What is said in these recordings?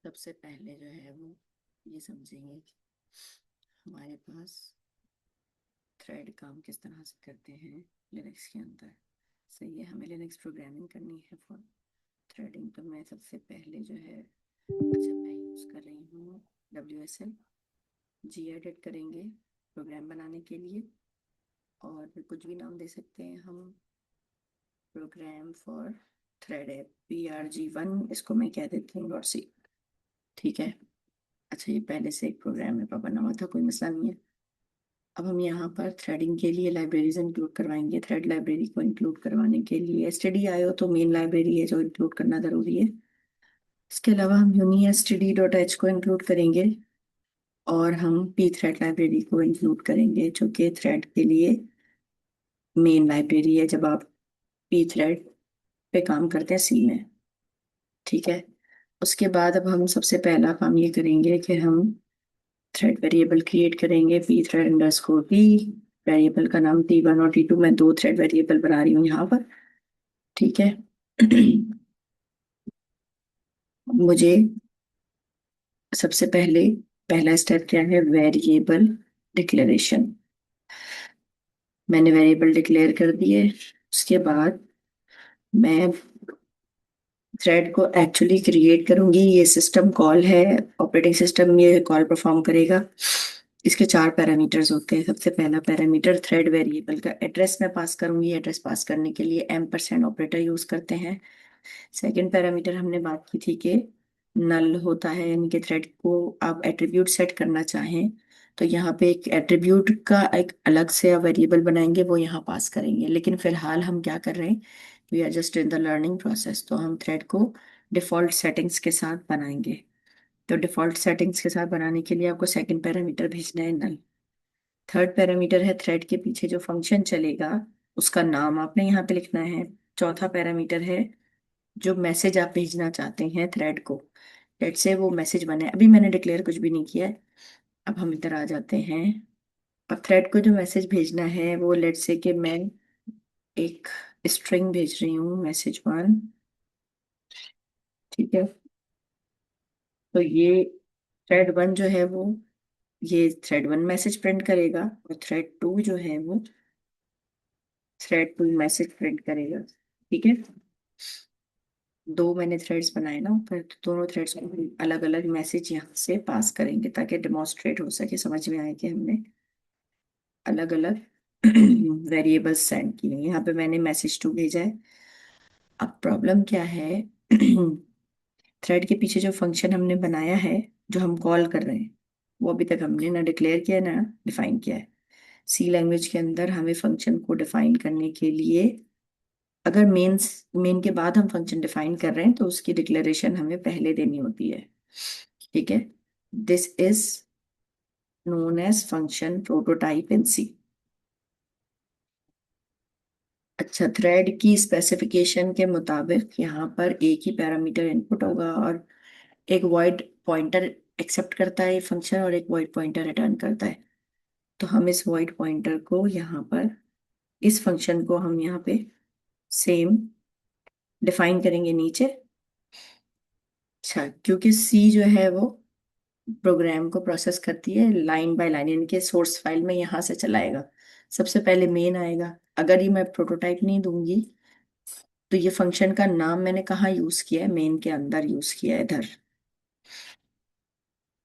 सबसे पहले जो है वो ये समझेंगे कि हमारे पास थ्रेड काम किस तरह से करते हैं लिनक्स के अंदर। सही है, हमें लिनक्स प्रोग्रामिंग करनी है फॉर थ्रेडिंग। तो मैं सबसे पहले जो है, अच्छा मैं यूज़ कर रही हूँ WSL। जी एडिट करेंगे प्रोग्राम बनाने के लिए, और कुछ भी नाम दे सकते हैं हम। प्रोग्राम फॉर थ्रेड है PRG1, इसको मैं कह देती हूँ .c। ठीक है। अच्छा, ये पहले से एक प्रोग्राम में बना हुआ था, कोई मसला नहीं है। अब हम यहाँ पर थ्रेडिंग के लिए लाइब्रेरीज इंक्लूड करवाएंगे। थ्रेड लाइब्रेरी को इंक्लूड करवाने के लिए stdio तो मेन लाइब्रेरी है जो इंक्लूड करना जरूरी है। इसके अलावा हम uni_std.h को इंक्लूड करेंगे, और हम pthread लाइब्रेरी को इंक्लूड करेंगे जो कि थ्रेड के लिए मेन लाइब्रेरी है जब आप pthread पे काम करते हैं सी में। ठीक है। उसके बाद अब हम सबसे पहला काम ये करेंगे कि हम थ्रेड वेरिएबल क्रिएट करेंगे pthread_t। वेरिएबल का नाम T1 और T2, मैं दो थ्रेड वेरिएबल बना रही हूँ यहाँ पर। ठीक है। मुझे सबसे पहले पहला स्टेप क्या है, वेरिएबल डिक्लेरेशन। मैंने वेरिएबल डिक्लेयर कर दिए। उसके बाद मैं थ्रेड को एक्चुअली क्रिएट करूंगी। ये सिस्टम कॉल है, ऑपरेटिंग सिस्टम ये कॉल परफॉर्म करेगा। इसके चार पैरामीटर्स होते हैं। सबसे पहला पैरामीटर थ्रेड वेरिएबल का एड्रेस मैं पास करूंगी। एड्रेस पास करने के लिए एम्परसेंड ऑपरेटर यूज करते हैं। सेकंड पैरामीटर हमने बात की थी कि नल होता है, यानी कि थ्रेड को आप एट्रीब्यूट सेट करना चाहें तो यहाँ पे एक एट्रीब्यूट का एक अलग से वेरिएबल बनाएंगे, वो यहाँ पास करेंगे। लेकिन फिलहाल हम क्या कर रहे हैं, we are just in the learning process, तो हम थ्रेड को डिफॉल्ट सेटिंग्स के साथ बनाएंगे। तो डिफॉल्ट सेटिंग्स के साथ बनाने के लिए आपको सेकंड पैरामीटर भेजना है नल। थर्ड पैरामीटर है थ्रेड के पीछे जो फंक्शन चलेगा उसका नाम आपने यहाँ पे लिखना है। चौथा पैरामीटर है जो मैसेज आप भेजना चाहते हैं थ्रेड को। लेट से वो मैसेज बने, अभी मैंने डिक्लेयर कुछ भी नहीं किया है। अब हम इधर आ जाते हैं। अब थ्रेड को जो मैसेज भेजना है वो लेट से कि मैं एक स्ट्रिंग भेज रही हूँ, मैसेज 1। ठीक है। तो ये थ्रेड 1 जो है वो, ये थ्रेड 1 मैसेज प्रिंट करेगा, और थ्रेड 2 जो है वो थ्रेड 2 मैसेज प्रिंट करेगा। ठीक है। दो मैंने थ्रेड्स बनाए ना ऊपर, तो दोनों थ्रेड्स को अलग अलग मैसेज यहाँ से पास करेंगे ताकि डेमोन्स्ट्रेट हो सके, समझ में आए कि हमने अलग अलग वेरिएबल्स सेंड किए। यहाँ पे मैंने मैसेज 2 भेजा है। अब प्रॉब्लम क्या है, थ्रेड के पीछे जो फंक्शन हमने बनाया है, जो हम कॉल कर रहे हैं, वो अभी तक हमने ना डिक्लेयर किया ना डिफाइन किया है। सी लैंग्वेज के अंदर हमें फंक्शन को डिफाइन करने के लिए, अगर मेन के बाद हम फंक्शन डिफाइन कर रहे हैं तो उसकी डिक्लेरेशन हमें पहले देनी होती है। ठीक है। This is known as function prototype in C. अच्छा, थ्रेड की स्पेसिफिकेशन के मुताबिक यहाँ पर एक ही पैरामीटर इनपुट होगा, और एक वॉइड पॉइंटर एक्सेप्ट करता है ये फंक्शन, और एक वॉइड पॉइंटर रिटर्न करता है। तो हम इस वॉइड पॉइंटर को यहाँ पर, इस फंक्शन को हम यहाँ पे सेम डिफाइन करेंगे नीचे। अच्छा, क्योंकि सी जो है वो प्रोग्राम को प्रोसेस करती है लाइन बाय लाइन, यानी कि सोर्स फाइल में यहाँ से चलाएगा। सबसे पहले मेन आएगा। अगर ये मैं प्रोटोटाइप नहीं दूंगी तो ये फंक्शन का नाम मैंने कहाँ यूज किया है, मेन के अंदर यूज किया है इधर।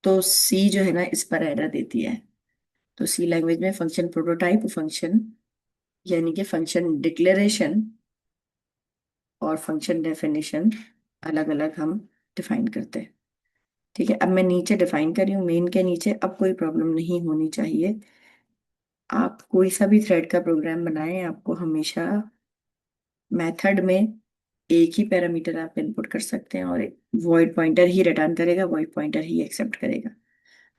तो सी जो है ना इस पर एरर देती है। तो सी लैंग्वेज में फंक्शन प्रोटोटाइप, फंक्शन यानी कि फंक्शन डिक्लेरेशन और फंक्शन डेफिनेशन अलग अलग हम डिफाइन करते हैं। ठीक है। अब मैं नीचे डिफाइन कर रही हूँ मेन के नीचे। अब कोई प्रॉब्लम नहीं होनी चाहिए। आप कोई सा भी थ्रेड का प्रोग्राम बनाएं, आपको हमेशा मेथड में एक ही पैरामीटर आप इनपुट कर सकते हैं, और वॉइड पॉइंटर ही रिटर्न करेगा, वॉइड पॉइंटर ही एक्सेप्ट करेगा।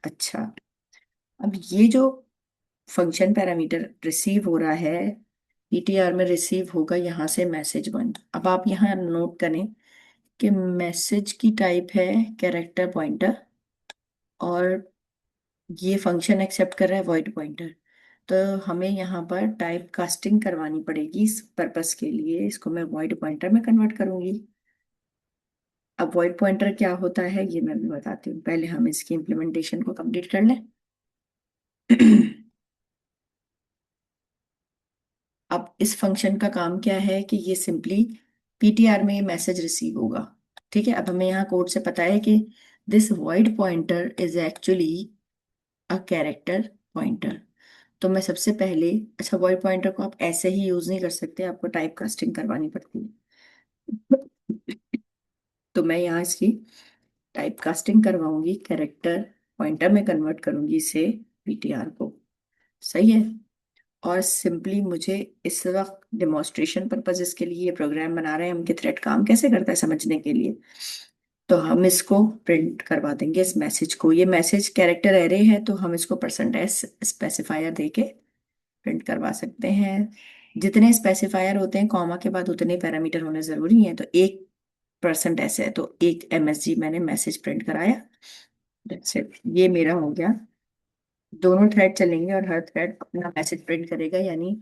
अच्छा, अब ये जो फंक्शन पैरामीटर रिसीव हो रहा है, पीटीआर में रिसीव होगा यहाँ से मैसेज 1। अब आप यहाँ नोट करें कि मैसेज की टाइप है कैरेक्टर पॉइंटर, और ये फंक्शन एक्सेप्ट कर रहा है वॉइड पॉइंटर। तो हमें यहाँ पर टाइप कास्टिंग करवानी पड़ेगी। इस पर्पस के लिए इसको मैं वॉइड पॉइंटर में कन्वर्ट करूंगी। अब वॉइड पॉइंटर क्या होता है ये मैं भी बताती हूँ, पहले हम इसकी इम्प्लीमेंटेशन को कंप्लीट कर लें। अब इस फंक्शन का काम क्या है कि ये सिंपली पीटीआर में ये मैसेज रिसीव होगा। ठीक है, अब हमें यहाँ कोड से पता है कि this void pointer is actually a character pointer. तो मैं सबसे पहले, अच्छा वॉइड पॉइंटर को आप ऐसे ही यूज नहीं कर सकते, आपको टाइप कास्टिंग करवानी पड़ती है। तो मैं यहाँ इसकी टाइप कास्टिंग करवाऊंगी, कैरेक्टर पॉइंटर में कन्वर्ट करूंगी इसे पीटीआर को। सही है। और सिंपली मुझे इस वक्त डेमोन्स्ट्रेशन पर्पजेस के लिए ये प्रोग्राम बना रहे हैं हम कि थ्रेड काम कैसे करता है समझने के लिए। तो हम इसको प्रिंट करवा देंगे इस मैसेज को, ये मैसेज कैरेक्टर एरे है तो हम इसको परसेंटेज स्पेसिफायर देके प्रिंट करवा सकते हैं। जितने स्पेसिफायर होते हैं कॉमा के बाद उतने पैरामीटर होने जरूरी हैं, तो 1% ऐसे है तो 1 MSG मैंने मैसेज प्रिंट कराया। That's it. ये मेरा हो गया। दोनों थ्रेड चलेंगे और हर थ्रेड अपना मैसेज प्रिंट करेगा, यानी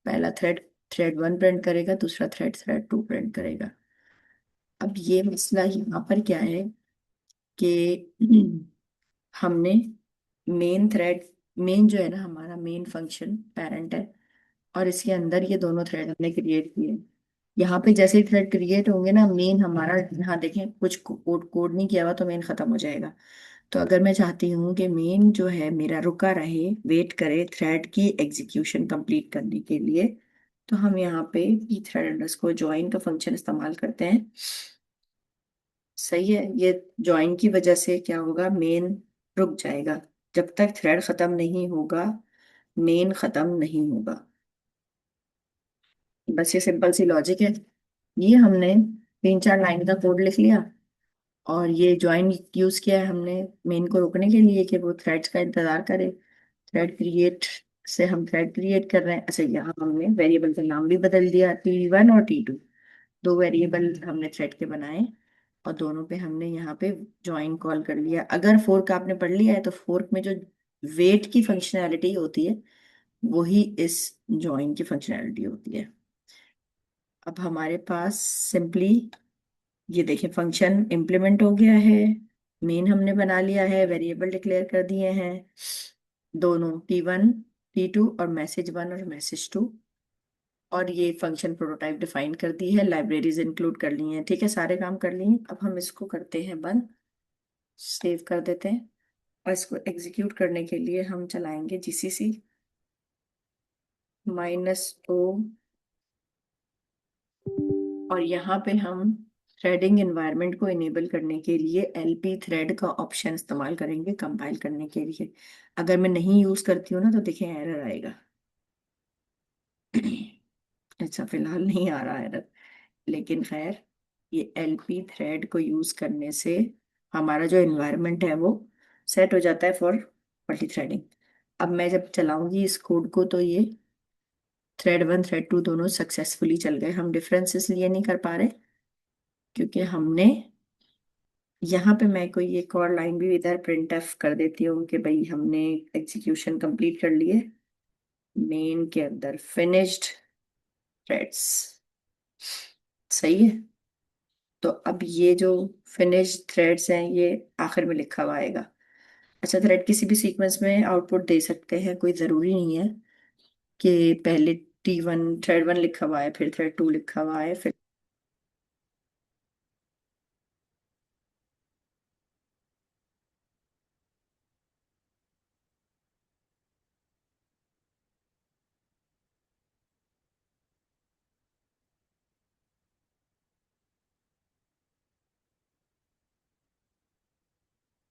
पहला थ्रेड थ्रेड 1 प्रिंट करेगा, दूसरा थ्रेड थ्रेड 2 प्रिंट करेगा। अब ये मसला यहाँ पर क्या है कि हमने मेन थ्रेड, मेन जो है ना हमारा मेन फंक्शन पेरेंट है, और इसके अंदर ये दोनों थ्रेड हमने क्रिएट किए। यहाँ पे जैसे ही थ्रेड क्रिएट होंगे ना, मेन हमारा यहाँ देखें कुछ कोड कोड नहीं किया हुआ तो मेन खत्म हो जाएगा। तो अगर मैं चाहती हूँ कि मेन जो है मेरा रुका रहे, वेट करे थ्रेड की एग्जीक्यूशन कंप्लीट करने के लिए, तो हम यहाँ पे पी थ्रेड अंडरस्कोर ज्वाइन का फंक्शन इस्तेमाल करते हैं। सही है, ये ज्वाइन की वजह से क्या होगा, मेन रुक जाएगा। जब तक थ्रेड खत्म नहीं होगा मेन खत्म नहीं होगा। बस ये सिंपल सी लॉजिक है। ये हमने 3 4 लाइन का कोड लिख लिया, और ये ज्वाइन यूज किया है हमने मेन को रोकने के लिए कि वो थ्रेड्स का इंतजार करे। थ्रेड क्रिएट से हम थ्रेड क्रिएट कर रहे हैं। अच्छा, यहाँ हमने वेरिएबल का नाम भी बदल दिया, T1 और T2, दो वेरिएबल हमने थ्रेड के बनाए, और दोनों पे हमने यहाँ पे ज्वाइन कॉल कर लिया। अगर फोर्क आपने पढ़ लिया है तो फोर्क में जो वेट की फंक्शनैलिटी होती है वही इस ज्वाइन की फंक्शनैलिटी होती है। अब हमारे पास सिंपली ये देखिए फंक्शन इम्प्लीमेंट हो गया है, मेन हमने बना लिया है, वेरिएबल डिक्लेयर कर दिए हैं दोनों T1 T2 और मैसेज 1 और मैसेज 2, और ये फंक्शन प्रोटोटाइप डिफाइन कर दी है, लाइब्रेरीज इंक्लूड कर ली हैं। ठीक है, सारे काम कर लिए। अब हम इसको करते हैं बंद, सेव कर देते हैं, और इसको एग्जीक्यूट करने के लिए हम चलाएंगे GCC -O, और यहाँ पे हम थ्रेडिंग एनवायरनमेंट को इनेबल करने के लिए LP थ्रेड का ऑप्शन इस्तेमाल करेंगे कंपाइल करने के लिए। अगर मैं नहीं यूज करती हूँ ना तो देखें एरर आएगा। अच्छा, फिलहाल नहीं आ रहा एरर, लेकिन खैर ये LP थ्रेड को यूज करने से हमारा जो एनवायरनमेंट है वो सेट हो जाता है फॉर मल्टी थ्रेडिंग। अब मैं जब चलाऊंगी इस कोड को तो ये थ्रेड 1 थ्रेड 2 दोनों सक्सेसफुली चल गए। हम डिफरेंस इसलिए नहीं कर पा रहे क्योंकि हमने यहाँ पे, मैं कोई एक और लाइन भी इधर प्रिंट एफ कर देती हूँ कि भाई हमने एग्जीक्यूशन कंप्लीट कर लिए मेन के अंदर फिनिश्ड थ्रेड्स। सही है। तो अब ये जो फिनिश थ्रेड्स हैं ये आखिर में लिखा हुआ आएगा। अच्छा, थ्रेड किसी भी सीक्वेंस में आउटपुट दे सकते हैं, कोई ज़रूरी नहीं है कि पहले T1 थ्रेड 1 लिखा हुआ है फिर थ्रेड 2 लिखा हुआ है फिर